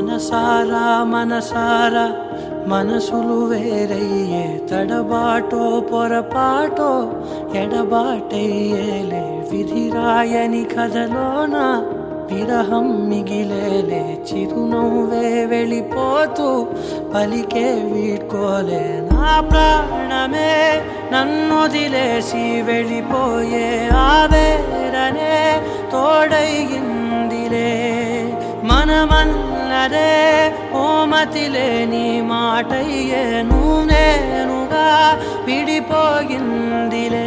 మనసారా మనసారా మనసులు వేరయ్యే తడబాటో పొరపాటో ఎడబాటయ్యేలే విధిరాయని కథలోన విరహం మిగిలేలే చిరునవ్వే వెళ్ళిపోతూ పలికే వీడ్కోలే నా ప్రాణమే నన్నొదిలేసి వెళ్ళిపోయే ఆవేరనే తోడయిందిలే మనమన్నదే ఓమతిలేని మాటయ్యే నేనుగా విడిపోయిందిలే